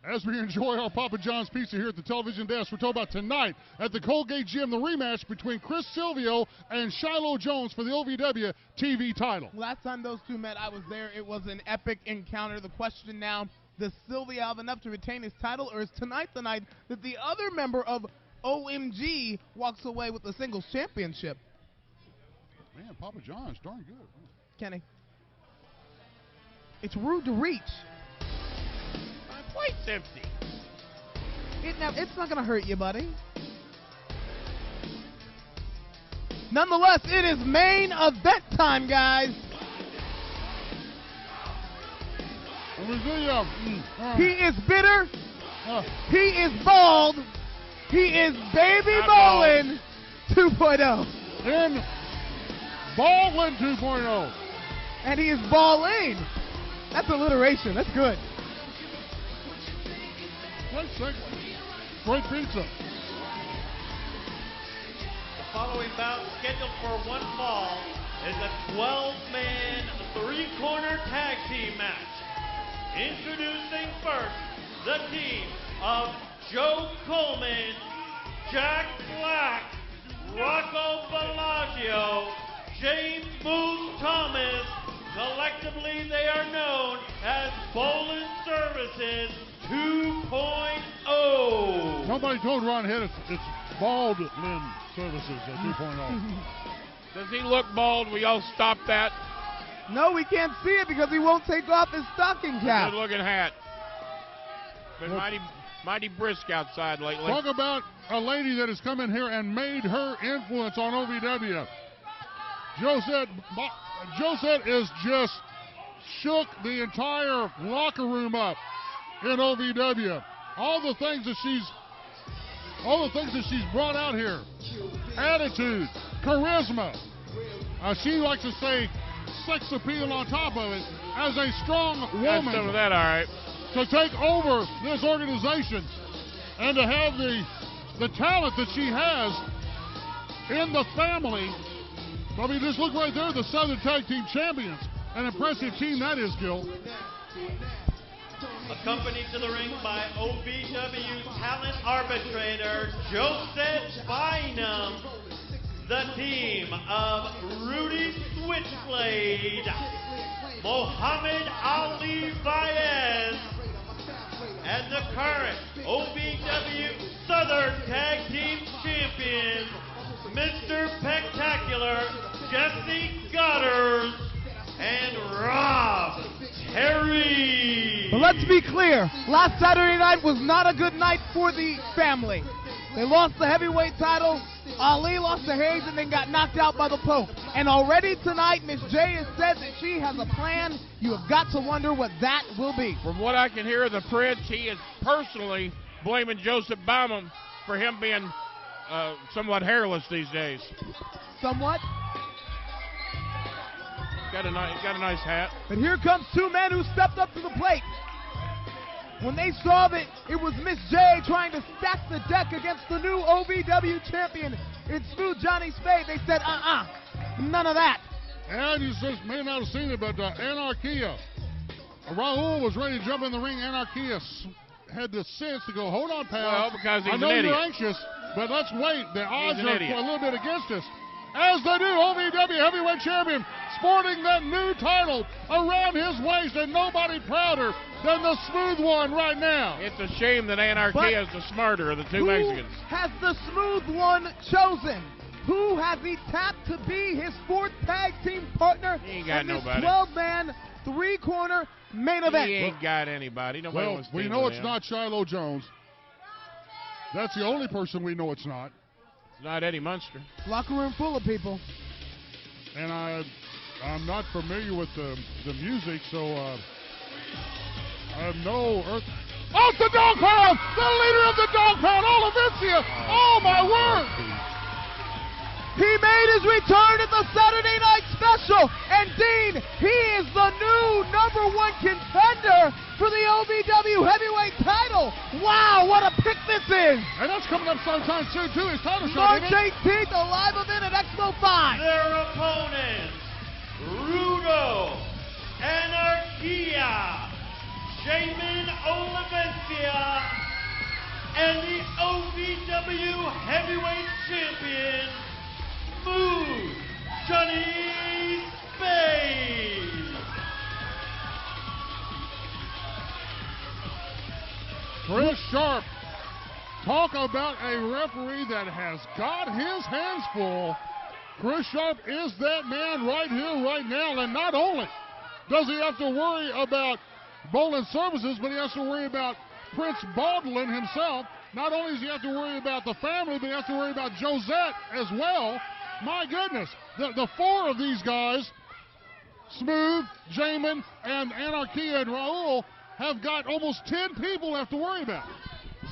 As we enjoy our Papa John's pizza here at the television desk, we're talking about tonight at the Colgate Gym, the rematch between Chris Silvio and Shiloh Jones for the OVW TV title. Last time those two met, I was there. It was an epic encounter. The question now, does Silvio have enough to retain his title, or is tonight the night that the other member of OMG walks away with the singles championship? Man, Papa John's darn good. Kenny, it's rude to reach. Plate's empty. It's not going to hurt you, buddy. Nonetheless, it is main event time, guys. He is bitter. He is bald. He is baby bowling 2.0. In Baldwin 2.0. And he is balling. That's alliteration. That's good. Great segment. Great pizza. The following bout, scheduled for one fall, is a 12-man, three-corner tag team match. Introducing first, the team of Joe Coleman, Jack Black, Rocco Bellagio, James Booth Thomas. Collectively, they are known as Bowling Services 2.0. Nobody told Ron Head it's Baldwin Services at 2.0. Does he look bald? We all stop that. No, we can't see it because he won't take off his stocking cap. Good looking hat. Been mighty brisk outside lately. Talk about a lady that has come in here and made her influence on OVW. Joe said is just shook the entire locker room up in OVW. All the things that she's brought out here. Attitude, charisma. She likes to say sex appeal on top of it. As a strong woman. Got some of that, all right. To take over this organization and to have the talent that she has in the family. I mean, just look right there, the Southern Tag Team Champions. An impressive team that is, Gil. Accompanied to the ring by OVW talent arbitrator Joseph Bynum, the team of Rudy Switchblade, Muhammad Ali Baez, and the current OVW Southern Tag Team Champions, Mr. Spectacular Jesse Goddard and Rob Terry. But let's be clear, last Saturday night was not a good night for the family. They lost the heavyweight title, Ali lost to Hayes and then got knocked out by the Pope. And already tonight, Miss J has said that she has a plan. You have got to wonder what that will be. From what I can hear of the Prince, he is personally blaming Joseph Bauman for him being somewhat hairless these days. Somewhat. Got a nice hat. But here comes two men who stepped up to the plate. When they saw that it was Miss J trying to stack the deck against the new OVW champion in Smooth Johnny Spade, they said, none of that. And you just may not have seen it, but Anarchia. Raul was ready to jump in the ring. Anarchia had the sense to go, hold on, pal. Well, because he's I know an idiot. you're anxious, but let's wait. The odds are idiot. a little bit against us. As the new OVW heavyweight champion, sporting that new title around his waist, and nobody prouder than the smooth one right now. It's a shame that Anarchia is the smarter of the two Mexicans. Who has the smooth one chosen? Who has he tapped to be his fourth tag team partner? He ain't got in this nobody. 12-man, three-corner main event? He ain't got anybody. Nobody Well, wants to we team know with it's him. not Shiloh Jones. That's the only person we know it's not. It's not Eddie Munster. Locker room full of people. And I'm not familiar with the music, so I have no earth. Oh, it's the Dog Pound! The leader of the Dog Pound, Olivencia! Oh, my word! He made his return at the Saturday Night Special, and Dean, he is the new #1 contender for the OVW heavyweight title. Wow, what a pick this is! And that's coming up sometime soon, too. His title shot. March 18th, a live event at Expo 5. Their opponents, Rudo, Anarchia, Jamin Olivencia, OVW Heavyweight Champion, Smooth Johnny Spade. Chris Sharp, talk about a referee that has got his hands full. Chris Sharp is that man right here, right now, and not only does he have to worry about Bolin Services, but he has to worry about Prince Baldwin himself. Not only does he have to worry about the family, but he has to worry about Josette as well. My goodness, the four of these guys, Smooth, Jamin, and Anarchia and Raul, have got almost 10 people to have to worry about.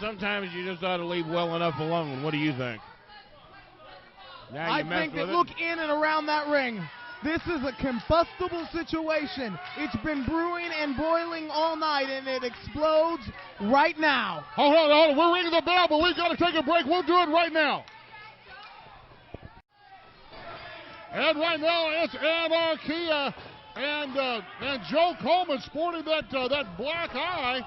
Sometimes you just ought to leave well enough alone. What do you think? I think that look in and around that ring. This is a combustible situation. It's been brewing and boiling all night, and it explodes right now. Hold on. We're ringing the bell, but we've got to take a break. We'll do it right now. And right now, it's Anarchia and Joe Coleman sporting that black eye.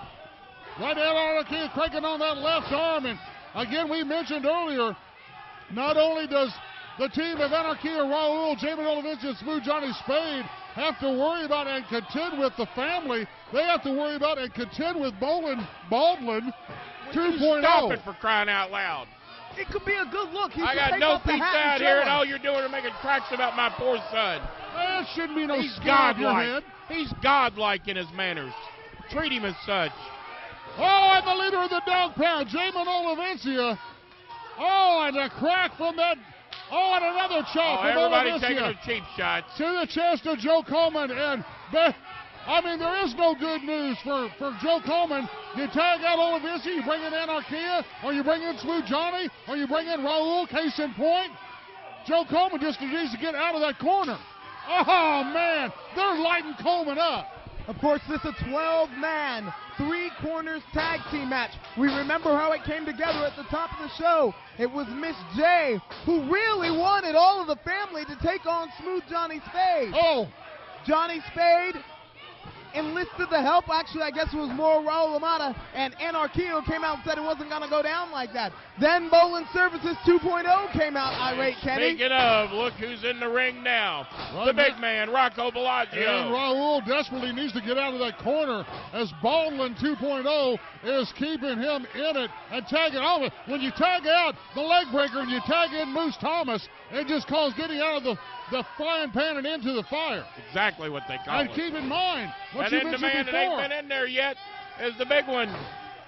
Right now, Anarchia cranking on that left arm. And again, we mentioned earlier, not only does the team of Anarchia, Raul, Jamin Olivencia, and Smooth Johnny Spade have to worry about and contend with the family, they have to worry about and contend with Baldwin 2.0. Stop it, for crying out loud. It could be a good look. I got no pizza out here, and all you're doing is making tracks about my poor son. That shouldn't be no He's scar on your godlike. head. He's godlike in his manners. Treat him as such. Oh, and the leader of the dog pound, Jamin Olivencia. Oh, and a crack from that. Oh, and another chop from everybody Olivencia taking their cheap shots. to the chest of Joe Coleman. And I mean, there is no good news for Joe Coleman. You tag out Olivencia, you bring in Anarchia, or you bring in Smooth Johnny, or you bring in Raul. Case in point, Joe Coleman just needs to get out of that corner. Oh, man, they're lighting Coleman up. Of course, this is a 12-man, 3 corners tag team match. We remember how it came together at the top of the show. It was Miss J who really wanted all of the family to take on Smooth Johnny Spade. Oh. Johnny Spade enlisted the help. Actually, I guess it was more Raul Amata and Anarchia came out and said it wasn't going to go down like that. Then Bolin Services 2.0 came out, irate Kenny. Speaking of, look who's in the ring now. Right The big now. man, Rocco Bellagio. And Raul desperately needs to get out of that corner as Baldwin 2.0 is keeping him in it and tagging over. When you tag out the leg breaker and you tag in Moose Thomas, it just calls getting out of the frying pan and into the fire. Exactly what they call And it. keep in mind what And you then the mentioned man that before. ain't been in there yet is the big one.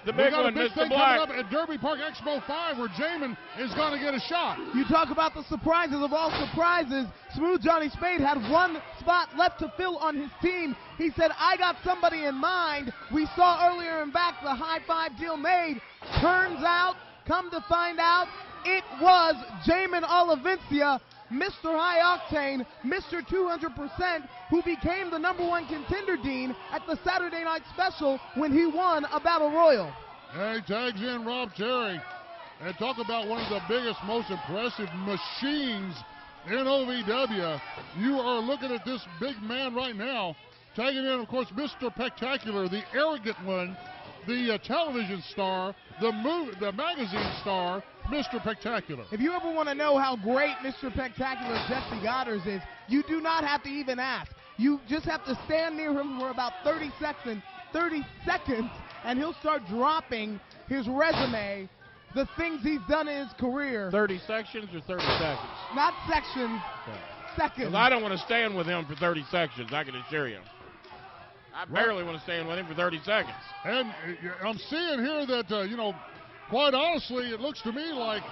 The We big got one, a big Mr. thing Black. coming up at Derby Park Expo 5 where Jamin is going to get a shot. You talk about the surprises of all surprises. Smooth Johnny Spade had one spot left to fill on his team. He said, I got somebody in mind. We saw earlier in back the high five deal made. Turns out, come to find out, it was Jamin Olivencia, Mr. High Octane, Mr. 200%, who became the #1 contender, Dean, at the Saturday Night Special when he won a Battle Royal. And he tags in Rob Terry. And talk about one of the biggest, most impressive machines in OVW. You are looking at this big man right now. Tagging in, of course, Mr. Spectacular, the arrogant one, the television star, the magazine star, Mr. Spectacular. If you ever want to know how great Mr. Spectacular Jesse Goddard is, you do not have to even ask. You just have to stand near him for about 30 seconds, and he'll start dropping his resume, the things he's done in his career. 30 sections or 30 seconds? Not sections, seconds. 'Cause I don't want to stand with him for 30 sections, I can assure you. I barely want to stand with him for 30 seconds. And I'm seeing here that, quite honestly, it looks to me like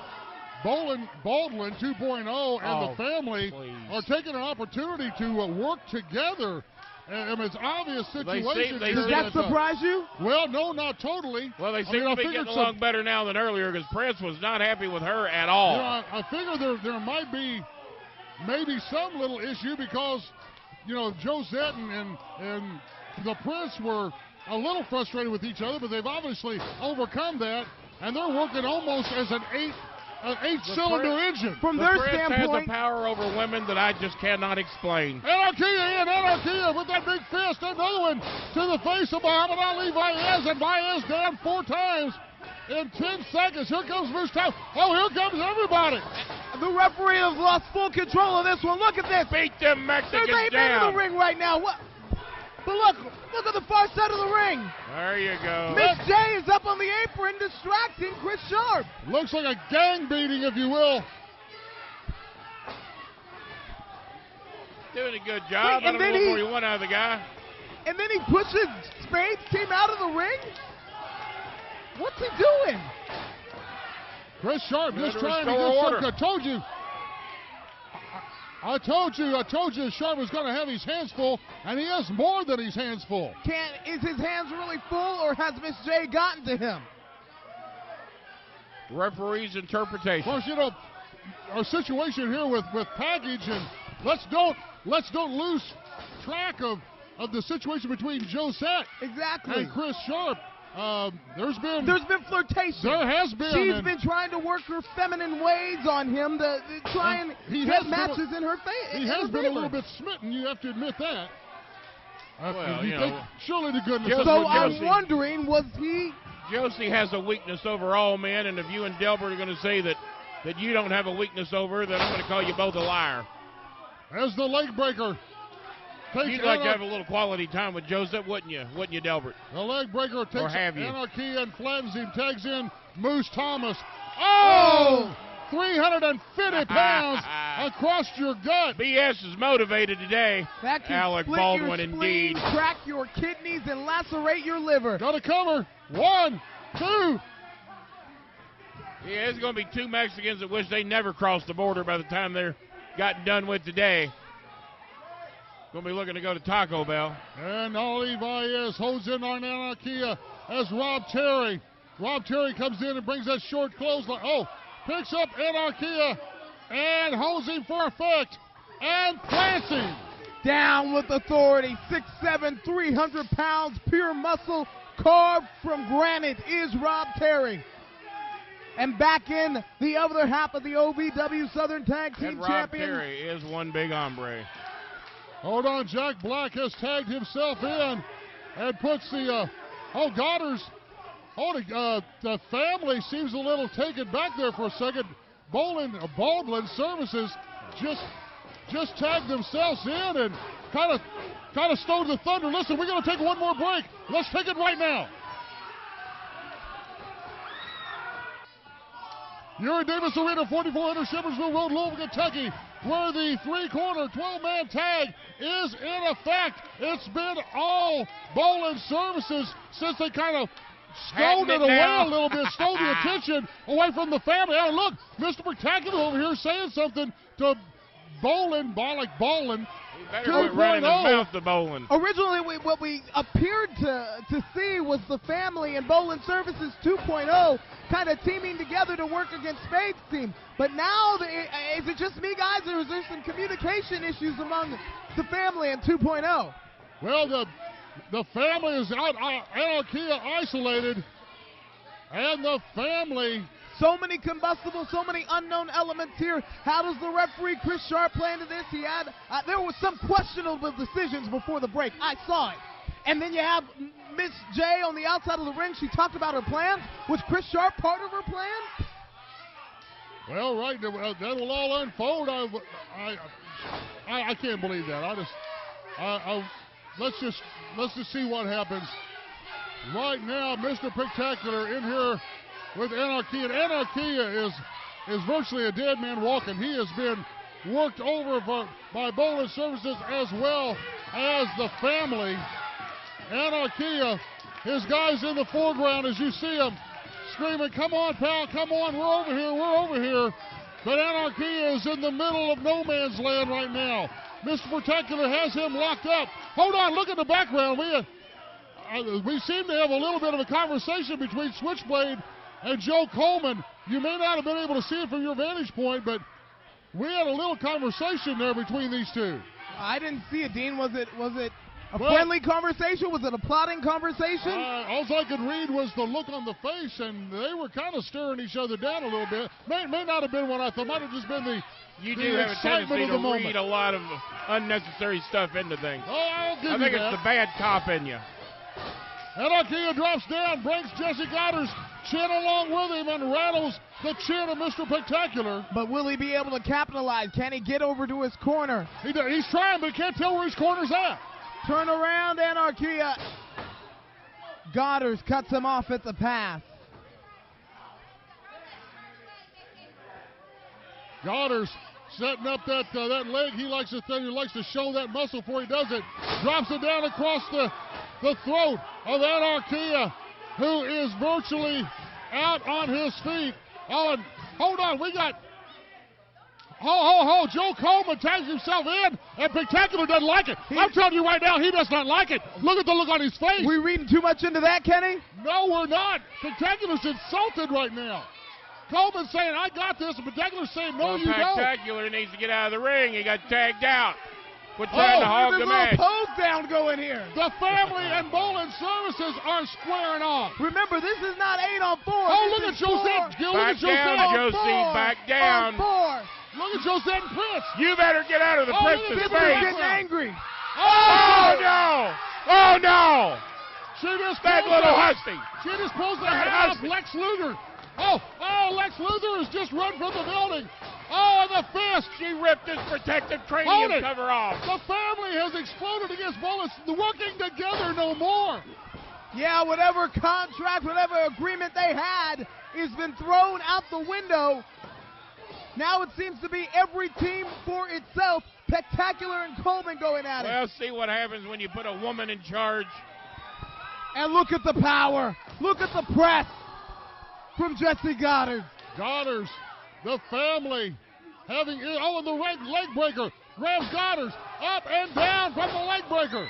Baldwin 2.0 and the family are taking an opportunity to work together. And it's obvious situation. Does that surprise you? Well, no, not totally. Well, they seem to be getting along better now than earlier because Prince was not happy with her at all. I figure there might be maybe some little issue because, Josette and the Prince were a little frustrated with each other, but they've obviously overcome that, and they're working almost as an eight-cylinder engine. From their Prince standpoint, has a power over women that I just cannot explain. Anarchia with that big fist. Another one to the face of Muhammad Ali Baez, and Baez down 4 times. in 10 seconds. Here comes Moose Thomas. Oh, here comes everybody. The referee has lost full control of this one. Look at this. Beat them Mexicans There's 8 men in down. the ring right now. What? But look at the far side of the ring. There you go. Miss J is up on the apron distracting Chris Sharp. Looks like a gang beating, if you will. Doing a good job. Wait, I don't know what more you want out of the guy. And then he pushes Spade's team out of the ring? What's he doing? Chris Sharp Good just to trying to restore get order. something. I told you Sharp was going to have his hands full, and he has more than his hands full. Is his hands really full, or has Miss J gotten to him? Referee's Of interpretation. course, you know, our situation here with Package, and let's don't lose track of the situation between Josette Exactly. and Chris Sharp. There's been flirtation. There has been. She's been trying to work her feminine ways on him to try and get matches in her face. He has been a little bit smitten. You have to admit that. Well, you you think, know, surely to goodness. Josie- So I'm Josie- wondering, was he? Josie has a weakness over all men, and if you and Delbert are going to say that you don't have a weakness over her, then I'm going to call you both a liar. As the leg breaker takes You'd like to have a little quality time with Joseph, wouldn't you? Wouldn't you, Delbert? the leg breaker takes have you? Anarchy and flattens him. Tags in Moose Thomas. Oh! 350 pounds across your gut. BS is motivated today. That can Alec split Baldwin, your spleen, indeed. crack your kidneys, and lacerate your liver. Got to cover. 1, 2. Yeah, there's going to be 2 Mexicans that wish they never crossed the border by the time they're gotten done with today. Going to be looking to go to Taco Bell. And Ali Baez holds in on Anarchia as Rob Terry. Rob Terry comes in and brings that short clothesline. Oh, picks up Anarchia and holds him for effect. And plants him. Down with authority. 6'7", 300 pounds, pure muscle, carved from granite is Rob Terry. And back in the other half of the OVW Southern Tag Team And Rob Champions. Terry is one big hombre. Hold on, Jack Black has tagged himself in and puts the, Goddard's, the family seems a little taken back there for a second. Baldwin Services just tagged themselves in and kind of stowed the thunder. Listen, we're going to take one more break. Let's take it right now. You're in Davis Arena, 4400 Shepherdsville Road, Louisville, Kentucky, where the 3-corner 12-man tag is in effect. It's been all Bowling Services since they kind of stowed it away a little bit, stole the attention away from the family. Oh, look, Mr. Spectacular over here saying something to Bowling, Bowling. He better quit running his mouth to Bowling. Originally, what we appeared to see was the family and Bowling Services 2.0 kind of teaming together to work against Spade's team. But now, is it just me, guys, or is there some communication issues among the family and 2.0? Well, the family is out, Anarchia isolated, and the family. So many combustibles, so many unknown elements here. How does the referee Chris Sharp play into this? He had there were some questionable decisions before the break. I saw it. And then you have Miss J on the outside of the ring. She talked about her plans. Was Chris Sharp part of her plan? Well, right, that will all unfold. I can't believe that. Let's just see what happens. Right now, Mr. Spectacular in here with Anarchy, and Anarchia is virtually a dead man walking. He has been worked over by Bowling Services as well as the family. Anarchia, his guys in the foreground as you see him screaming, "Come on, pal, come on, we're over here. But Anarchia is in the middle of no man's land right now. Mr. Spectacular has him locked up. Hold on, look at the background. We seem to have a little bit of a conversation between Switchblade and Joe Coleman. You may not have been able to see it from your vantage point, but we had a little conversation there between these two. I didn't see it, Dean. Was it a friendly conversation? Was it a plotting conversation? All I could read was the look on the face, and they were kind of staring each other down a little bit. May not have been what I thought. Might have just been the You excitement do have a tendency of the to moment. read a lot of unnecessary stuff into things. Oh, I'll give I you think that. it's the bad cop in you. Anarchia drops down, brings Jesse Goddard's chin along with him and rattles the chin of Mr. Spectacular. But will he be able to capitalize? Can he get over to his corner? He's trying, but he can't tell where his corner's at. Turn around, Anarchia. Goddard cuts him off at the pass. Goddard's setting up that leg. He likes to show that muscle before he does it. Drops it down across the throat of Anarchia, who is virtually out on his feet. Oh, and hold on, we got Joe Coleman tags himself in, and Spectacular doesn't like it. I'm telling you right now, he does not like it. Look at the look on his face. We reading too much into that, Kenny? No, we're not. Spectacular's insulted right now. Coleman's saying, I got this, and Spectacular's saying, no, you don't. Spectacular needs to get out of the ring. He got tagged out. Quit trying to hog the match. There's a little pose down going here. The family and bowling services are squaring off. Remember, this is not 8-on-4. Oh, look at Josette. Back down, Josie. Back down. Look at Josette and Prince. You better get out of the Prince's face. Getting angry. Oh, no. Oh, no. She just that little husky. She just pulls the head off Lex Luger. Oh, Lex Luger has just run from the building. Oh, and the fist. She ripped his protective cranium cover off. The family has exploded against Bullets. Working together no more. Yeah, whatever contract, whatever agreement they had has been thrown out the window. Now it seems to be every team for itself. Spectacular and Coleman going at it. Well, see what happens when you put a woman in charge. And look at the power. Look at the press from Jesse Goddard. Goddard's, the family, having, and the leg breaker. Grabs Goddard's up and down from the leg breaker.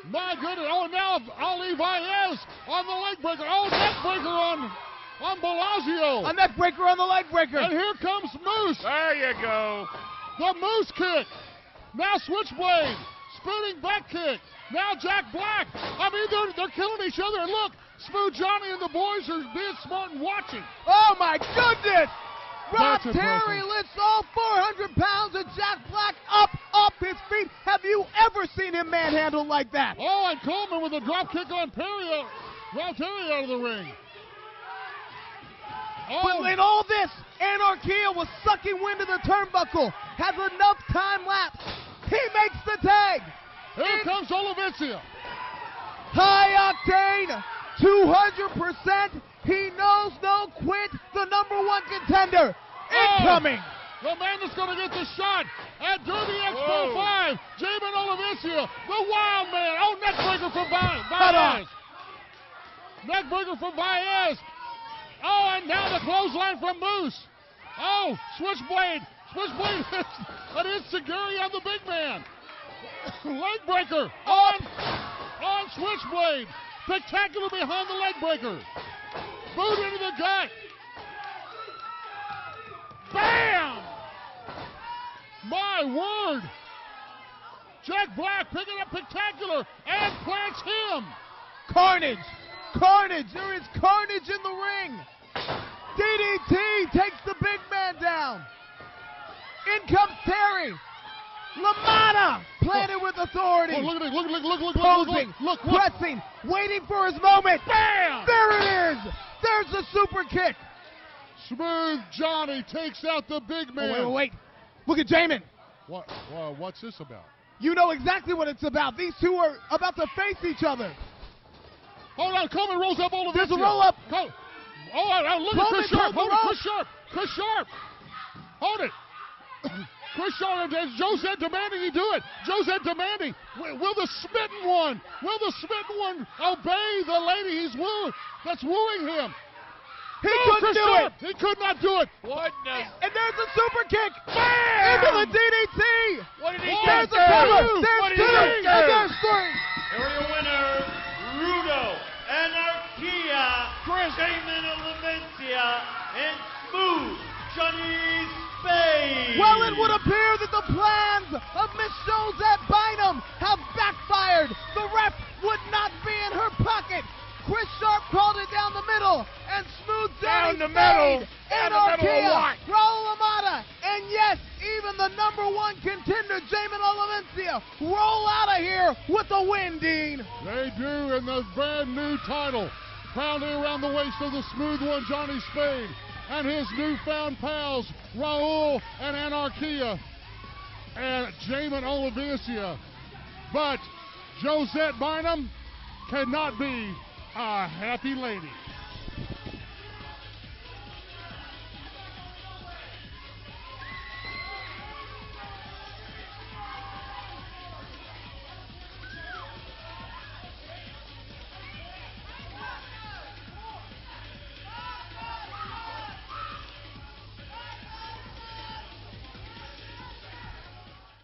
My goodness. Oh, now Ali Baez on the leg breaker. Oh, neck breaker on Bellagio. A neck breaker on the leg breaker. And here comes Moose. There you go. The Moose kick. Now switchblade. Spinning back kick. Now Jack Black. I mean, they're killing each other. And look, Smooth Johnny and the boys are being smart and watching. Oh, my goodness. Rob That's Terry impressive. lifts all 400 pounds of Jack Black up off his feet. Have you ever seen him manhandled like that? Oh, and Coleman with a drop kick on Perry. Rob Terry out of the ring. Oh. But in all this, Anarchia was sucking wind of the turnbuckle. Has enough time lapse. He makes the tag. Here comes Olivencia. High octane, 200%. He knows no quit. The #1 contender. Incoming. The man that's going to get the shot at Derby Expo 5. Jamin Olivencia, the wild man. Oh, neckbreaker from Baez. Neckbreaker from Baez. Oh, and now the clothesline from Moose. Oh, switchblade. Switchblade is an enziguri on the big man. Leg breaker on switchblade. Spectacular behind the leg breaker. Boot into the gut. Bam! My word. Jack Black picking up Spectacular and plants him. Carnage. Carnage. There is carnage in the ring. DDT takes the big man down. In comes Terry. LaMotta planted with authority. Oh, look at it. Look. Posing, pressing, waiting for his moment. Bam! There it is. There's the super kick. Smooth Johnny takes out the big man. Oh, wait. Look at Jamin. What's this about? You know exactly what it's about. These two are about to face each other. Hold on. Coleman rolls up all of this. There's a roll up. Look at Chris Sharp. Hold it. Chris Sharp. Hold it. Chris Sharp, Josette demanding he do it. Josette demanding. Will the smitten one obey the lady he's wooing? That's wooing him. He couldn't do it. He could not do it. What the? And there's a super kick. Bam! Into the DDT. What did he do? There's a cover. What There's did he two. do? And there's three. Area winner, Rudo, Anarchia, Jamin Olivencia, and Smooth Johnny Spade. Well, it would appear that the plans of Miss Josette Bynum have backfired. The ref would not be in her pocket. Chris Sharp called it down the middle, and Smooth Down Johnny the middle. Spade, Down the middle of Anarchia, what? Raul LaMotta, And yes, even the #1 contender, Jamin Olivencia, roll out of here with a win, Dean. They do, in the brand new title. Proudly around the waist of the smooth one, Johnny Spade, and his newfound pals, Raul and Anarchia, and Jamin Olivencia. But Josette Bynum cannot be a happy lady.